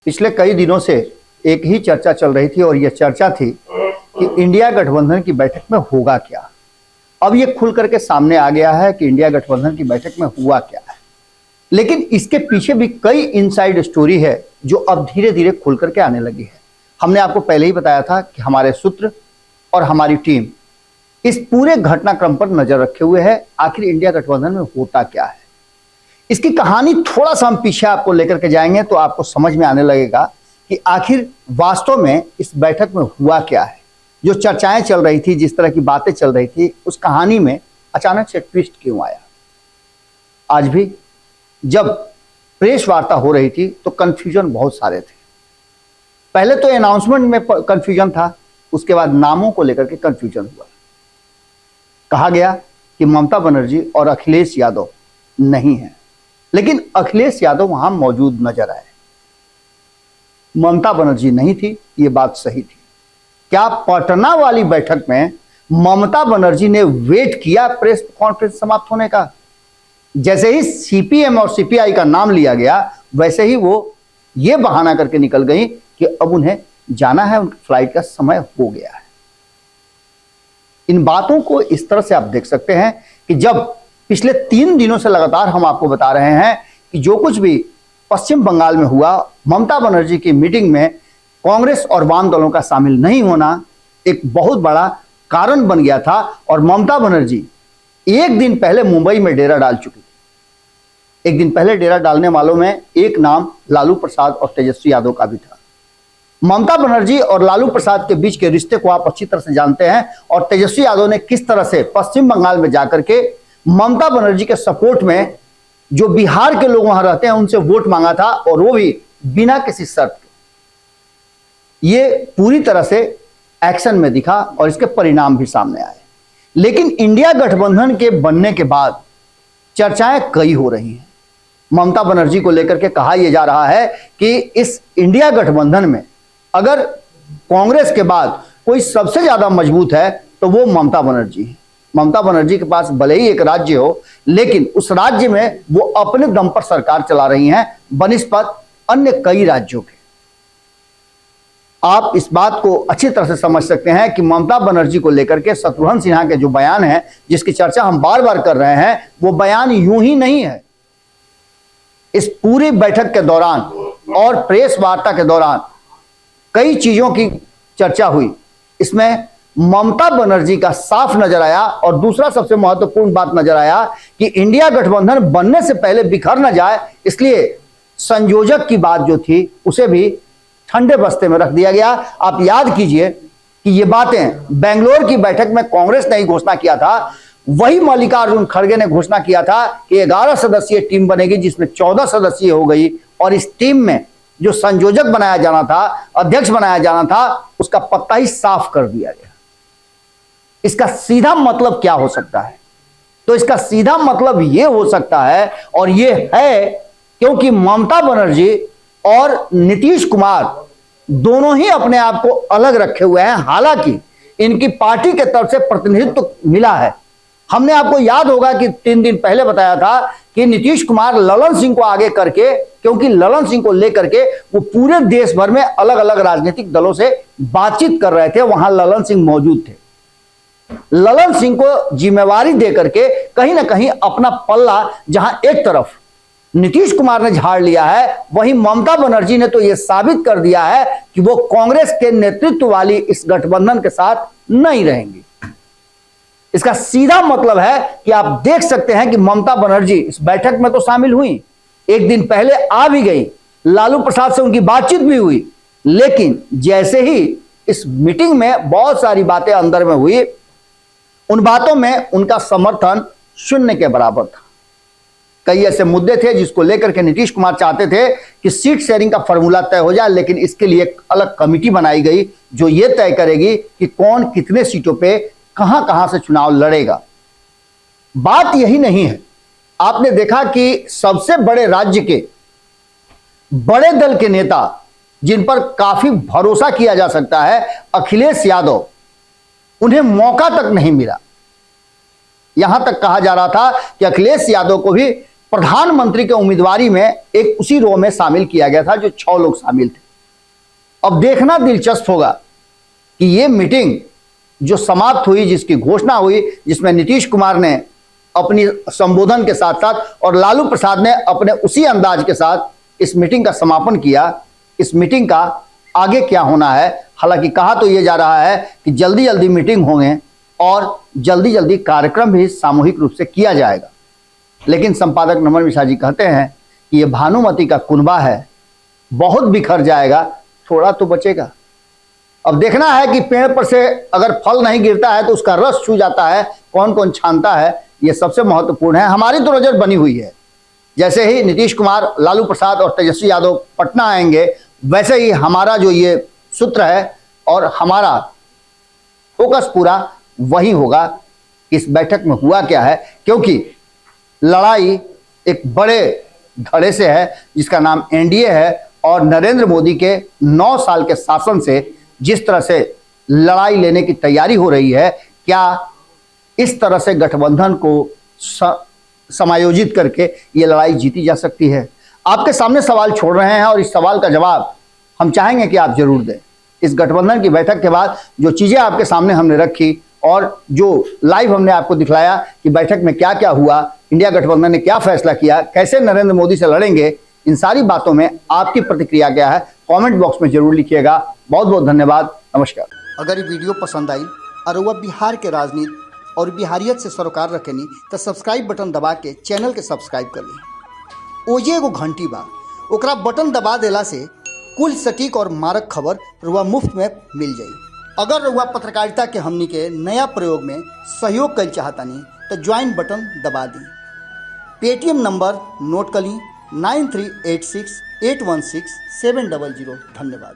पिछले कई दिनों से एक ही चर्चा चल रही थी और यह चर्चा थी कि इंडिया गठबंधन की बैठक में होगा क्या। अब यह खुल करके सामने आ गया है कि इंडिया गठबंधन की बैठक में हुआ क्या है, लेकिन इसके पीछे भी कई इनसाइड स्टोरी है जो अब धीरे धीरे खुल करके आने लगी है। हमने आपको पहले ही बताया था कि हमारे सूत्र और हमारी टीम इस पूरे घटनाक्रम पर नजर रखे हुए है, आखिर इंडिया गठबंधन में होता क्या है। इसकी कहानी थोड़ा सा हम पीछे आपको लेकर के जाएंगे तो आपको समझ में आने लगेगा कि आखिर वास्तव में इस बैठक में हुआ क्या है। जो चर्चाएं चल रही थी, जिस तरह की बातें चल रही थी, उस कहानी में अचानक से ट्विस्ट क्यों आया। आज भी जब प्रेस वार्ता हो रही थी तो कंफ्यूजन बहुत सारे थे। पहले तो अनाउंसमेंट में कंफ्यूजन था, उसके बाद नामों को लेकर के कंफ्यूजन हुआ। कहा गया कि ममता बनर्जी और अखिलेश यादव नहीं है, लेकिन अखिलेश यादव वहां मौजूद नजर आए। ममता बनर्जी नहीं थी, ये बात सही थी। क्या पटना वाली बैठक में ममता बनर्जी ने वेट किया प्रेस कॉन्फ्रेंस समाप्त होने का? जैसे ही सीपीएम और सीपीआई का नाम लिया गया, वैसे ही वो ये बहाना करके निकल गई कि अब उन्हें जाना है, उनकी फ्लाइट का समय हो गया है। इन बातों को इस तरह से आप देख सकते हैं कि जब पिछले 3 दिनों से लगातार हम आपको बता रहे हैं कि जो कुछ भी पश्चिम बंगाल में हुआ, ममता बनर्जी की मीटिंग में कांग्रेस और वाम दलों का शामिल नहीं होना एक बहुत बड़ा कारण बन गया था और ममता बनर्जी एक दिन पहले मुंबई में डेरा डाल चुकी थी। एक दिन पहले डेरा डालने वालों में एक नाम लालू प्रसाद और तेजस्वी यादव का भी था। ममता बनर्जी और लालू प्रसाद के बीच के रिश्ते को आप अच्छी तरह से जानते हैं और तेजस्वी यादव ने किस तरह से पश्चिम बंगाल में जाकर के ममता बनर्जी के सपोर्ट में जो बिहार के लोग वहां रहते हैं उनसे वोट मांगा था, और वो भी बिना किसी शर्त के। ये पूरी तरह से एक्शन में दिखा और इसके परिणाम भी सामने आए। लेकिन इंडिया गठबंधन के बनने के बाद चर्चाएं कई हो रही हैं। ममता बनर्जी को लेकर के कहा यह जा रहा है कि इस इंडिया गठबंधन में अगर कांग्रेस के बाद कोई सबसे ज्यादा मजबूत है तो वो ममता बनर्जी है। ममता बनर्जी के पास भले ही एक राज्य हो, लेकिन उस राज्य में वो अपने दम पर सरकार चला रही हैं बनिस्बत अन्य कई राज्यों के। आप इस बात को अच्छी तरह से समझ सकते हैं कि ममता बनर्जी को लेकर के शत्रुघ्न सिन्हा के जो बयान है, जिसकी चर्चा हम बार बार कर रहे हैं, वो बयान यूं ही नहीं है। इस पूरी बैठक के दौरान और प्रेस वार्ता के दौरान कई चीजों की चर्चा हुई। इसमें ममता बनर्जी का साफ नजर आया और दूसरा सबसे महत्वपूर्ण बात नजर आया कि इंडिया गठबंधन बनने से पहले बिखर न जाए, इसलिए संयोजक की बात जो थी उसे भी ठंडे बस्ते में रख दिया गया। आप याद कीजिए कि ये बातें बेंगलोर की बैठक में कांग्रेस ने ही घोषणा किया था। वही मल्लिकार्जुन खड़गे ने घोषणा किया था कि 11 सदस्यीय टीम बनेगी, जिसमें 14 सदस्यीय हो गई, और इस टीम में जो संयोजक बनाया जाना था, अध्यक्ष बनाया जाना था, उसका पत्ता ही साफ कर दिया गया। इसका सीधा मतलब क्या हो सकता है? तो इसका सीधा मतलब यह हो सकता है, और यह है क्योंकि ममता बनर्जी और नीतीश कुमार दोनों ही अपने आप को अलग रखे हुए हैं। हालांकि इनकी पार्टी के तरफ से प्रतिनिधित्व मिला है। हमने आपको याद होगा कि 3 दिन पहले बताया था कि नीतीश कुमार ललन सिंह को आगे करके, क्योंकि ललन सिंह को लेकर के वो पूरे देश भर में अलग अलग राजनीतिक दलों से बातचीत कर रहे थे, वहां ललन सिंह मौजूद थे। ललन सिंह को जिम्मेवारी देकर के कहीं ना कहीं अपना पल्ला जहां एक तरफ नीतीश कुमार ने झाड़ लिया है, वहीं ममता बनर्जी ने तो यह साबित कर दिया है कि वो कांग्रेस के नेतृत्व वाली इस गठबंधन के साथ नहीं रहेंगी। इसका सीधा मतलब है कि आप देख सकते हैं कि ममता बनर्जी इस बैठक में तो शामिल हुई, एक दिन पहले आ भी गई, लालू प्रसाद से उनकी बातचीत भी हुई, लेकिन जैसे ही इस मीटिंग में बहुत सारी बातें अंदर में हुई, उन बातों में उनका समर्थन शून्य के बराबर था। कई ऐसे मुद्दे थे जिसको लेकर के नीतीश कुमार चाहते थे कि सीट शेयरिंग का फॉर्मूला तय हो जाए, लेकिन इसके लिए एक अलग कमेटी बनाई गई जो ये तय करेगी कि कौन कितने सीटों पे कहां कहां से चुनाव लड़ेगा। बात यही नहीं है। आपने देखा कि सबसे बड़े राज्य के बड़े दल के नेता जिन पर काफी भरोसा किया जा सकता है, अखिलेश यादव, उन्हें मौका तक नहीं मिला। यहां तक कहा जा रहा था कि अखिलेश यादव को भी प्रधानमंत्री के उम्मीदवारी में एक उसी रो में शामिल किया गया था जो 6 लोग शामिल थे। अब देखना दिलचस्प होगा कि यह मीटिंग जो समाप्त हुई, जिसकी घोषणा हुई, जिसमें नीतीश कुमार ने अपनी संबोधन के साथ साथ और लालू प्रसाद ने अपने उसी अंदाज के साथ इस मीटिंग का समापन किया, इस मीटिंग का आगे क्या होना है। हालांकि कहा तो यह जा रहा है कि जल्दी जल्दी मीटिंग होंगे और जल्दी जल्दी कार्यक्रम भी सामूहिक रूप से किया जाएगा। लेकिन संपादक नमन मिश्रा जी कहते हैं कि यह भानुमति का कुनबा है, बहुत बिखर जाएगा, थोड़ा तो बचेगा। अब देखना है कि पेड़ पर से अगर फल नहीं गिरता है तो उसका रस छू जाता है, कौन कौन छानता है, यह सबसे महत्वपूर्ण है। हमारी तो नजर बनी हुई है, जैसे ही नीतीश कुमार, लालू प्रसाद और तेजस्वी यादव पटना आएंगे, वैसे ही हमारा जो ये सूत्र है और हमारा फोकस पूरा वही होगा। इस बैठक में हुआ क्या है, क्योंकि लड़ाई एक बड़े धड़े से है जिसका नाम एनडीए है, और नरेंद्र मोदी के 9 साल के शासन से जिस तरह से लड़ाई लेने की तैयारी हो रही है, क्या इस तरह से गठबंधन को समायोजित करके ये लड़ाई जीती जा सकती है? आपके सामने सवाल छोड़ रहे हैं और इस सवाल का जवाब हम चाहेंगे कि आप जरूर दें। इस गठबंधन की बैठक के बाद जो चीजें आपके सामने हमने रखी और जो लाइव हमने आपको दिखलाया कि बैठक में क्या क्या हुआ, इंडिया गठबंधन ने क्या फैसला किया, कैसे नरेंद्र मोदी से लड़ेंगे, इन सारी बातों में आपकी प्रतिक्रिया क्या है, कमेंट बॉक्स में जरूर लिखिएगा। बहुत बहुत धन्यवाद, नमस्कार। अगर ये वीडियो पसंद आई और वह बिहार के राजनीति और बिहारियत से सरोकार रखेनी तो सब्सक्राइब बटन दबा के चैनल के सब्सक्राइब कर ली। ओजे एगो घंटी बा, ओकरा बटन दबा देला से कुल सटीक और मारक खबर रुआ मुफ्त में मिल जाई। अगर रुआ पत्रकारिता के हमनी के नया प्रयोग में सहयोग कर चाहतानी तो ज्वाइन बटन दबा दी। पेटीएम नंबर नोट कर ली 9386816700। धन्यवाद।